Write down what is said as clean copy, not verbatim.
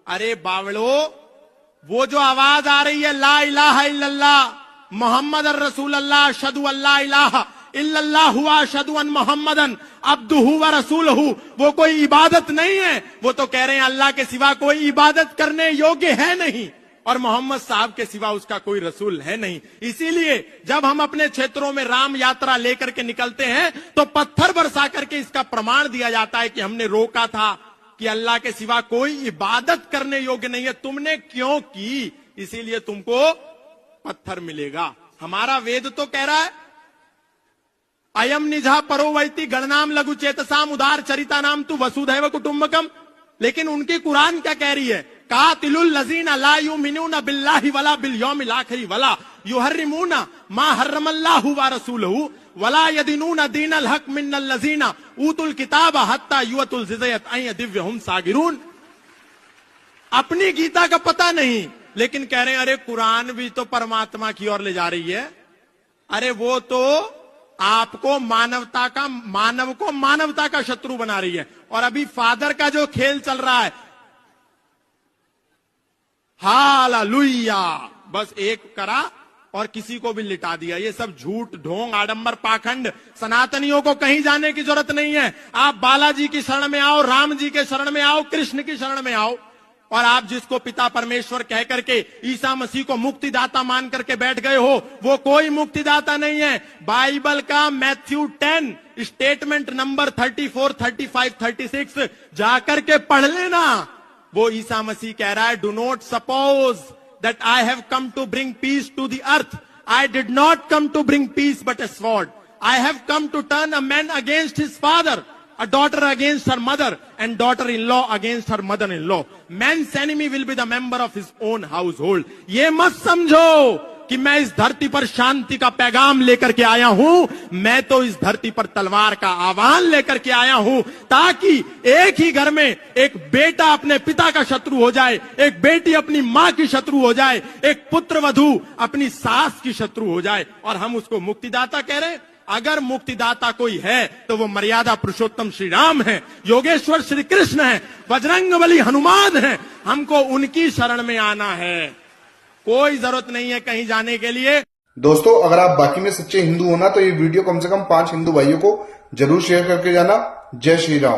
अरे बावड़ो, वो जो आवाज आ रही है ला इलाहा इल्लल्लाह मोहम्मद रसूल अल्लाह अशहदु अल्ला इलाहा इल्लल्लाह हुआ अशहदु अन मोहम्मदन अब्दुहु व रसूलहु, वो कोई इबादत नहीं है। वो तो कह रहे हैं अल्लाह के सिवा कोई इबादत करने योग्य है नहीं और मोहम्मद साहब के सिवा उसका कोई रसूल है नहीं। इसीलिए जब हम अपने क्षेत्रों में राम यात्रा लेकर के निकलते हैं तो पत्थर बरसा करके इसका प्रमाण दिया जाता है कि हमने रोका था कि अल्लाह के सिवा कोई इबादत करने योग्य नहीं है, तुमने क्यों की, इसीलिए तुमको पत्थर मिलेगा। हमारा वेद तो कह रहा है अयम निजा परोवैती गणनाम लघु चेतसाम उदार चरिता नाम तू वसुधैव कुटुंबकम, लेकिन उनकी कुरान क्या कह रही है, कातिलुल लजीना ला युमिनूना बिल्लाहि वला बिल यौमिल आखिर वला युहर्रिमूना मा हर्रमल्लाहु व रसूलहु वला यदीनूना दीनल हक मिनल लजीना ऊतुल किताब हत्ता युअतुल जिज़यत अय दिव्यहुम सागिरून। अपनी गीता का पता नहीं, लेकिन कह रहे हैं अरे कुरान भी तो परमात्मा की ओर ले जा रही है। अरे वो तो आपको मानवता का शत्रु बना रही है। और अभी फादर का जो खेल चल रहा है, हालेलुया, बस एक करा और किसी को भी लिटा दिया। ये सब झूठ ढोंग आडंबर पाखंड, सनातनियों को कहीं जाने की जरूरत नहीं है। आप बालाजी की शरण में आओ, राम जी के शरण में आओ, कृष्ण की शरण में आओ, और आप जिसको पिता परमेश्वर कह करके ईसा मसीह को मुक्तिदाता मान करके बैठ गए हो, वो कोई मुक्तिदाता नहीं है। बाइबल का मैथ्यू 10 स्टेटमेंट नंबर 34, 35, 36 जाकर के पढ़ लेना। वो ईसा मसीह कह रहा है, do not suppose that I have come to bring peace to the earth. I did not come to bring peace but a sword. I have come to turn a man against his father, a daughter against her mother, and daughter-in-law against her mother-in-law. Man's enemy will be the member of his own household. ये मत समझो कि मैं इस धरती पर शांति का पैगाम लेकर के आया हूं, मैं तो इस धरती पर तलवार का आह्वान लेकर के आया हूं, ताकि एक ही घर में एक बेटा अपने पिता का शत्रु हो जाए, एक बेटी अपनी मां की शत्रु हो जाए, एक पुत्र वधू अपनी सास की शत्रु हो जाए, और हम उसको मुक्तिदाता कह रहे हैं। अगर मुक्तिदाता कोई है तो वो मर्यादा पुरुषोत्तम श्री राम है, योगेश्वर श्री कृष्ण है, बजरंगबली हनुमान है। हमको उनकी शरण में आना है, कोई जरूरत नहीं है कहीं जाने के लिए। दोस्तों, अगर आप बाकी में सच्चे हिंदू हो ना तो ये वीडियो कम से कम 5 हिंदू भाइयों को जरूर शेयर करके जाना। जय श्री राम।